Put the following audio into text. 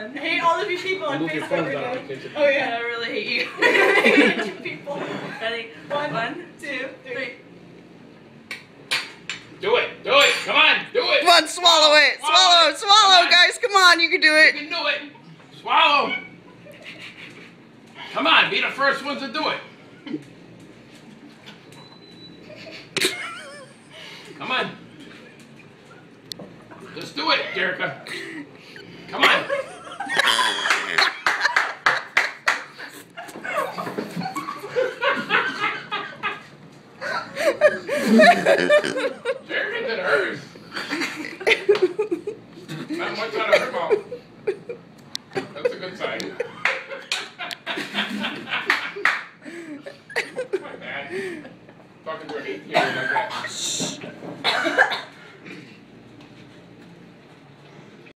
one. I hate all of you people on Move your Facebook phones right out now. of the kitchen. Oh yeah. I really hate you. I hate you people. Ready? One, two, three. Do it. Do it. Come on. Do it. Come on, swallow it. Swallow, swallow, guys. Come on, you can do You it. can do it. Swallow. Come on. Be the first ones to do it. Come on. Just do it, Jerica. Come on. Jerica did hers. Not much out of her mouth.